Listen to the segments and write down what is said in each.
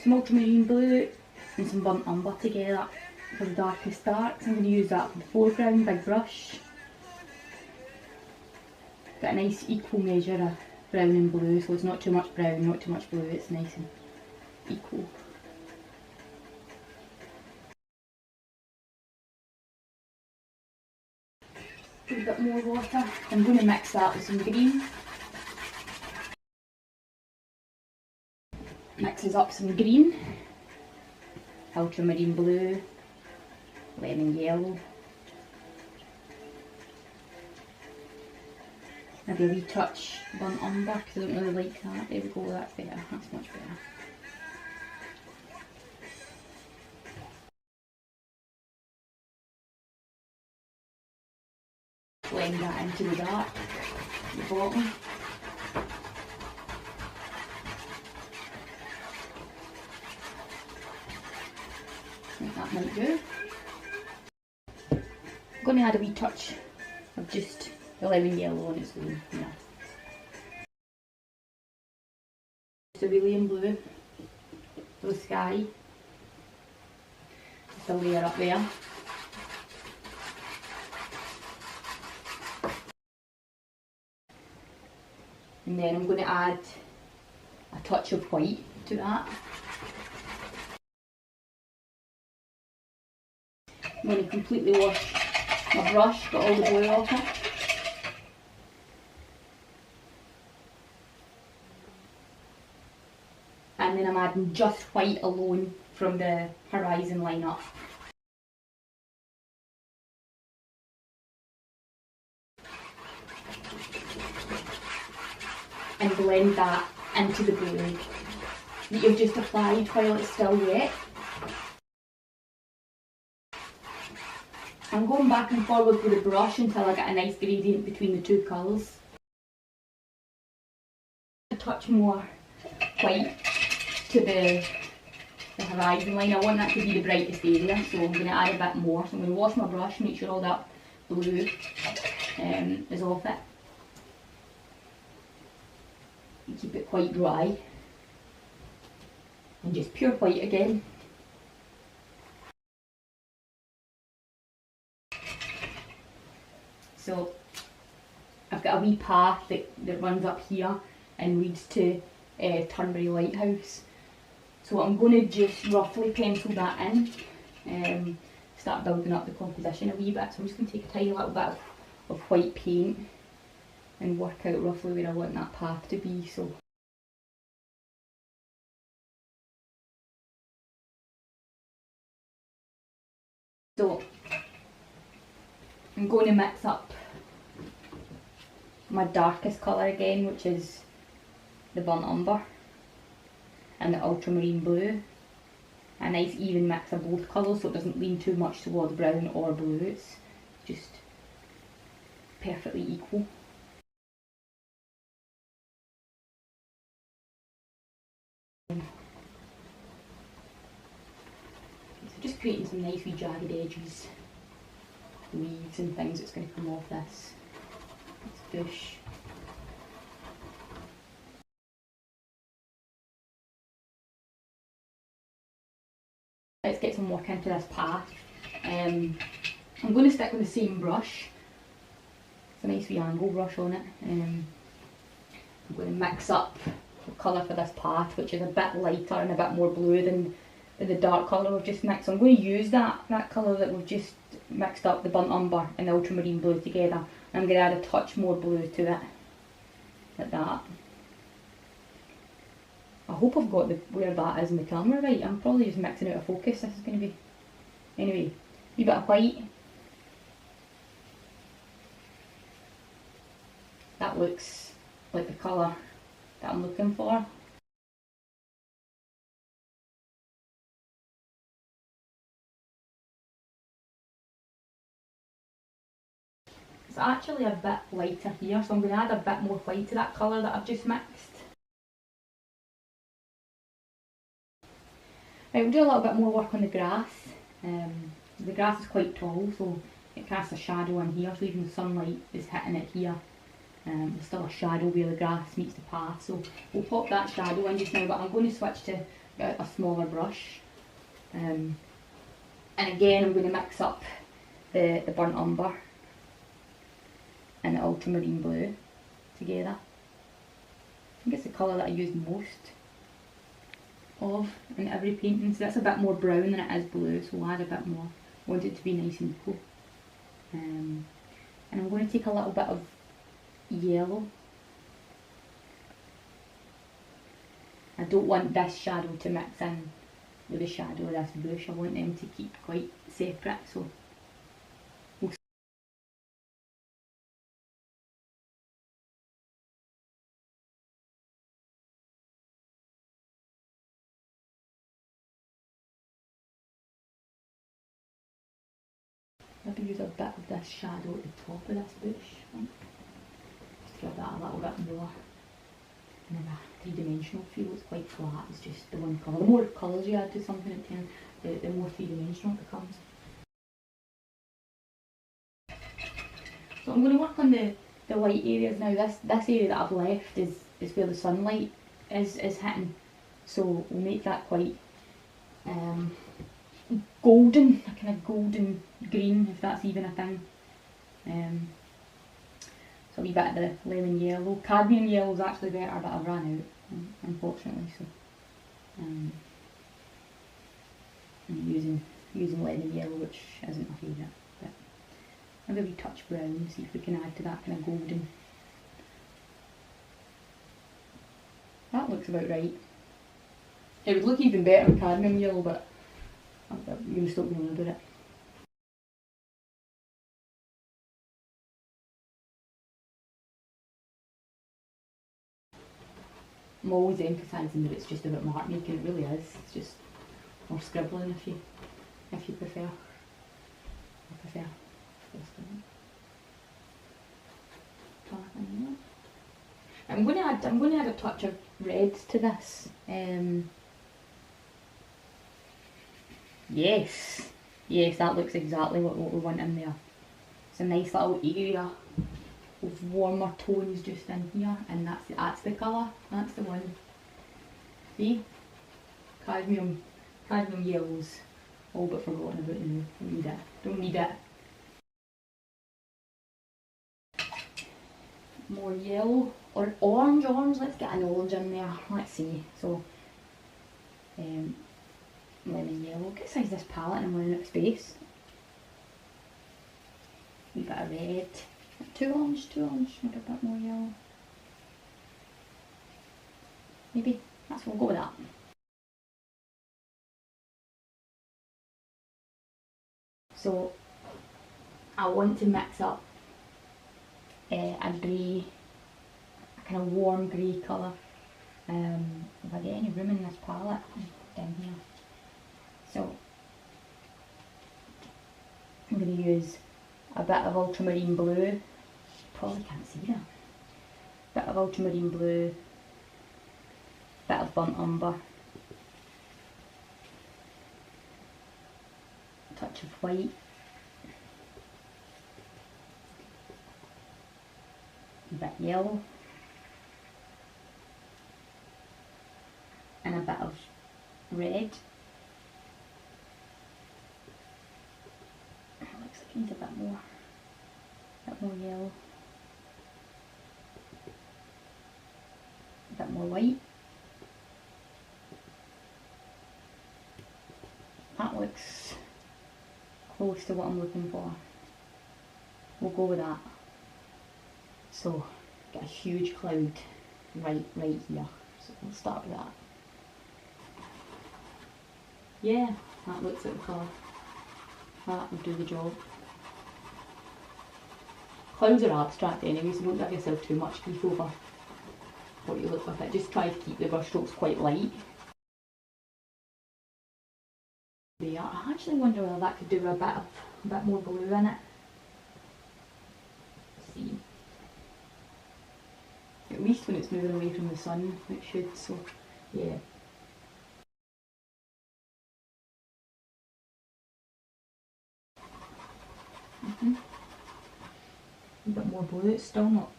some ultramarine blue and some burnt umber together for the darkest darks. I'm going to use that for the foreground, big brush. Got a nice equal measure of brown and blue, so it's not too much brown, not too much blue, it's nice and equal. A bit more water. I'm going to mix that with some green. Mixes up some green, ultramarine blue, lemon yellow, maybe a wee touch burnt umber because I don't really like that. There we go, that's better, that's much better. Blend that into the dark, the bottom. I think that might do. I'm going to add a wee touch of just the lemon yellow on its own. Yeah. Just a cerulean blue for the sky. Just a layer up there. And then I'm going to add a touch of white to that. I'm going to completely wash my brush, get all the blue off it. And then I'm adding just white alone from the horizon line up. And blend that into the blue that you've just applied while it's still wet. I'm going back and forward with the brush until I get a nice gradient between the two colours. A touch more white to the horizon line. I want that to be the brightest area, so I'm going to add a bit more. So I'm going to wash my brush, make sure all that blue is off it. And keep it quite dry. And just pure white again. So I've got a wee path that runs up here and leads to Turnberry Lighthouse. So I'm going to just roughly pencil that in, start building up the composition a wee bit. So I'm just going to take a tiny little bit of white paint and work out roughly where I want that path to be. So I'm going to mix up my darkest colour again, which is the burnt umber, and the ultramarine blue. A nice even mix of both colours so it doesn't lean too much towards brown or blue, it's just perfectly equal. So just creating some nice wee jagged edges, leaves and things that's going to come off this bush. Let's get some work into this path. I'm going to stick with the same brush. It's a nice wee angle brush on it. I'm going to mix up the colour for this path, which is a bit lighter and a bit more blue than the dark colour we've just mixed. So I'm going to use that colour that we've just mixed up, the burnt umber and the ultramarine blue together. I'm going to add a touch more blue to it, like that. I hope I've got where that is in the camera right. I'm probably just mixing out of focus. This is going to be... Anyway, a wee bit of white. That looks like the colour that I'm looking for. It's actually a bit lighter here, so I'm going to add a bit more white to that colour that I've just mixed. Right, we'll do a little bit more work on the grass. The grass is quite tall, so it casts a shadow in here, so even the sunlight is hitting it here. There's still a shadow where the grass meets the path, so we'll pop that shadow in just now, but I'm going to switch to a smaller brush. And again I'm going to mix up the burnt umber and the ultramarine blue together. I think it's the colour that I use most of in every painting, so that's a bit more brown than it is blue, so we'll add a bit more. I want it to be nice and equal. And I'm going to take a little bit of yellow. I don't want this shadow to mix in with the shadow of this bush, I want them to keep quite separate, so maybe use a bit of this shadow at the top of this bush, just to give that a little bit more kind of a three-dimensional feel. It's quite flat, it's just the one colour. The more colours you add to something, the more three-dimensional it becomes. So I'm going to work on the light areas now. This area that I've left is where the sunlight is hitting, so we'll make that quite golden, a kind of golden green, if that's even a thing. So a wee bit of the lemon yellow. Cadmium yellow is actually better, but I've run out, unfortunately. So I'm using lemon yellow, which isn't my favourite. But maybe a wee touch brown, see if we can add to that kind of golden. That looks about right. It would look even better with cadmium yellow, but I'm going to stop going on about it. I'm always emphasising that it's just about mark making, it really is. It's just more scribbling if you prefer. I prefer scribbling. I'm going to add a touch of red to this. Yes, that looks exactly what we want in there. It's a nice little area of warmer tones just in here, and that's the colour, that's the one. See? Cadmium yellows, all but forgotten about now. Don't need it. More yellow, or orange, let's get an orange in there, let's see. So, lemon yellow, get size this palette and I'm running out of space. A wee bit of red. Too orange, maybe a bit more yellow. Maybe, we'll go with that. So, I want to mix up a grey, a kind of warm grey colour. If I get any room in this palette, down here. So, I'm going to use a bit of ultramarine blue. Probably can't see that. Bit of ultramarine blue, bit of burnt umber, a touch of white, a bit yellow, and a bit of red. It looks like it needs a bit more yellow. A bit more white. That looks close to what I'm looking for. We'll go with that. So, get a huge cloud right here. So we'll start with that. Yeah, that looks like the colour. That will do the job. Clouds are abstract anyway, so don't give yourself too much grief over what you look with it. Just try to keep the brush strokes quite light. There. I actually wonder whether that could do a bit more blue in it. Let's see. At least when it's moving away from the sun, it should. So, yeah. A bit more blue. It's still not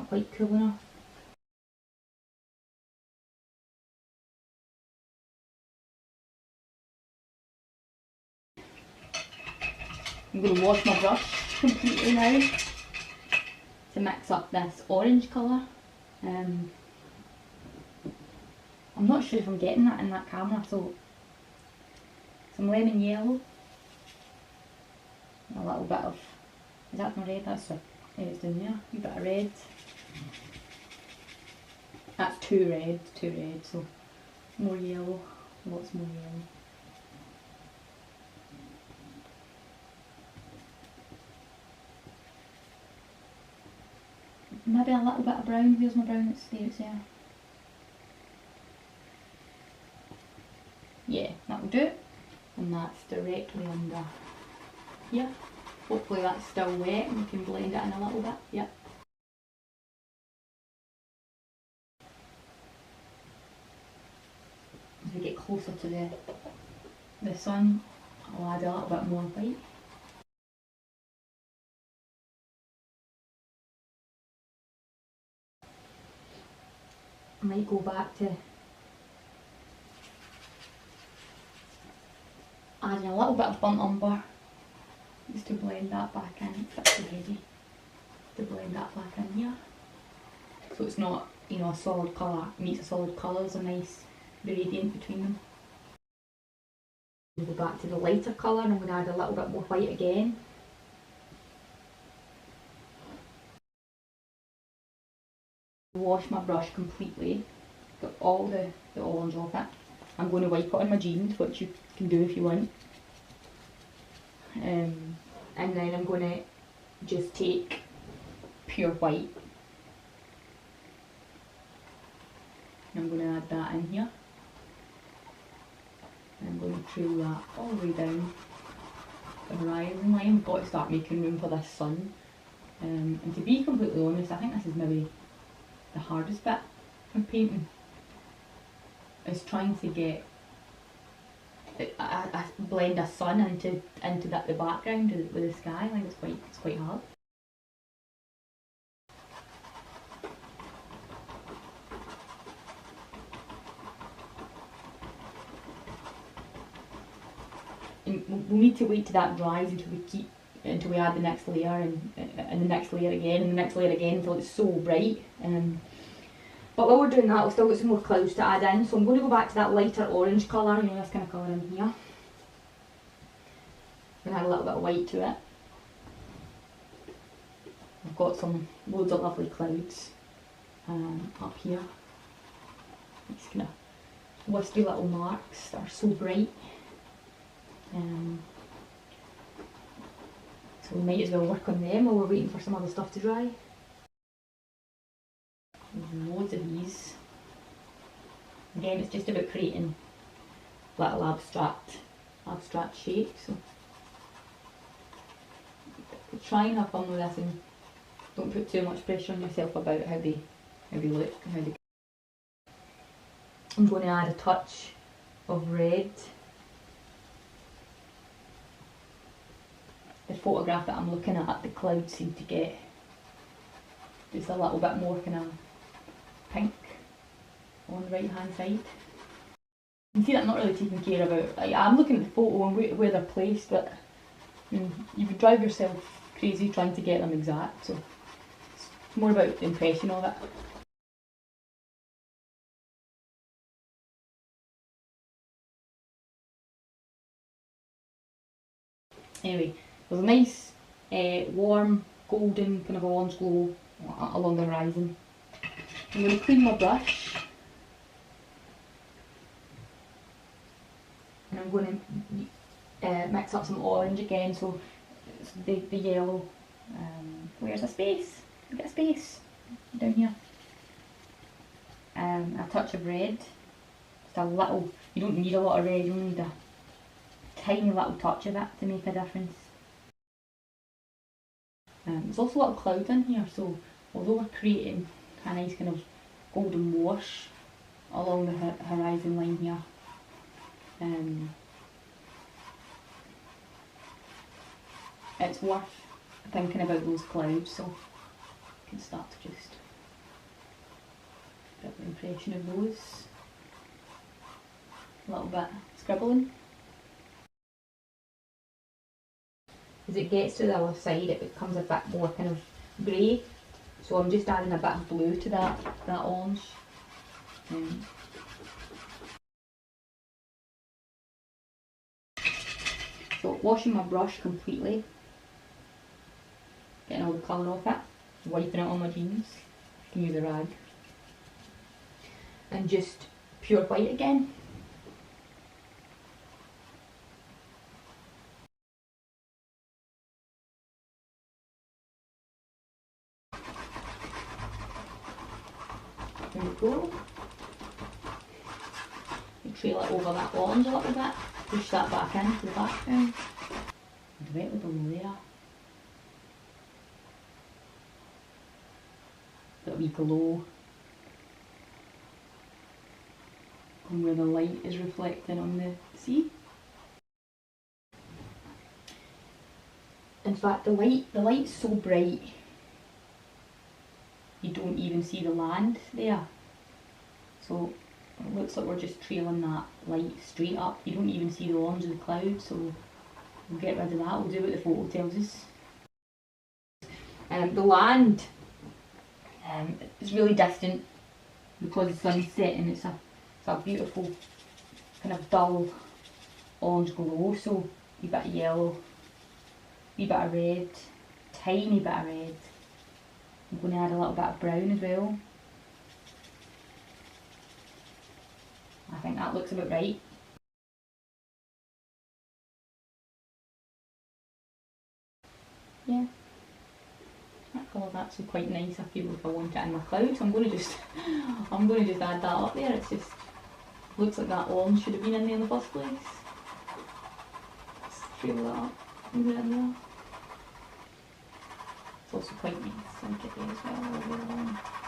quite cool enough. I'm going to wash my brush completely now to mix up this orange colour. I'm not sure if I'm getting that in that camera, so some lemon yellow, a little bit of, is that my red? That's it, yeah, it's down there, a bit of red. That's too red, so more yellow, lots more yellow. Maybe a little bit of brown. Where's my brown? It's there. Yeah, that'll do. And that's directly under here. Hopefully that's still wet and we can blend it in a little bit. Yep. As we get closer to the sun, I'll add a little bit more white. I might go back to adding a little bit of burnt umber just to blend that back in. It's a bit too heavy to blend that back in here. So it's not, you know, a solid colour meets a solid colour. There's a nice gradient between them. We'll go back to the lighter colour and I'm going to add a little bit more white again. Wash my brush completely, got all the orange off it. I'm going to wipe it on my jeans, which you can do if you want. And then I'm going to just take pure white. And I'm going to add that in here. And I'm going to trail that all the way down the horizon line. We've got to start making room for this sun. And to be completely honest, I think this is maybe the hardest bit of painting, is trying to get blend a sun into the background with the sky. I think it's quite hard. And we'll need to wait till that dries until we add the next layer and the next layer again and the next layer again until it's so bright. But while we're doing that, we've still got some more clouds to add in, so I'm going to go back to that lighter orange colour, you know, this kind of colour in here. I'm going to add a little bit of white to it. I've got some loads of lovely clouds up here. These kind of wispy little marks that are so bright. So we might as well work on them while we're waiting for some other stuff to dry. There's loads of these. Again, it's just about creating little abstract shapes. So try and have fun with this and don't put too much pressure on yourself about how they look and how they. I'm going to add a touch of red. The photograph that I'm looking at, the clouds seem to get just a little bit more kind of pink on the right hand side. You can see that I'm not really taking care about, I'm looking at the photo and where they're placed, but I mean, you could drive yourself crazy trying to get them exact, so it's more about the impression of it. Anyway, there's a nice warm golden kind of orange glow along the horizon. I'm going to clean my brush and I'm going to mix up some orange again, so it's the yellow. Where's a space? Get a space down here. A touch of red, just a little. You don't need a lot of red, you only need a tiny little touch of it to make a difference. There's also a little cloud in here, so although we're creating a nice kind of golden wash along the horizon line here, it's worth thinking about those clouds, so you can start to just get the impression of those. A little bit scribbling. as it gets to the other side it becomes a bit more kind of grey. So I'm just adding a bit of blue to that orange. So washing my brush completely, getting all the colour off it, wiping it on my jeans, I can use a rag, and just pure white again. There we go. And trail it over that orange a little bit, push that back into the background, directly below there. Got a wee glow on where the light is reflecting on the sea. In fact, the light's so bright you don't even see the land there. So it looks like we're just trailing that light straight up. You don't even see the orange of the clouds, so we'll get rid of that. We'll do what the photo tells us. The land is really distant because the sun's setting. It's a beautiful kind of dull orange glow. So a bit of yellow, a bit of red, tiny bit of red. I'm going to add a little bit of brown as well. I think that looks about right. Yeah, that colour's actually quite nice. I feel like I want it in my clouds. I'm going to just add that up there. It's just looks like that orange should have been in there in the first place. Let's trail that up and put it in there. It's also quite nice and pretty as well.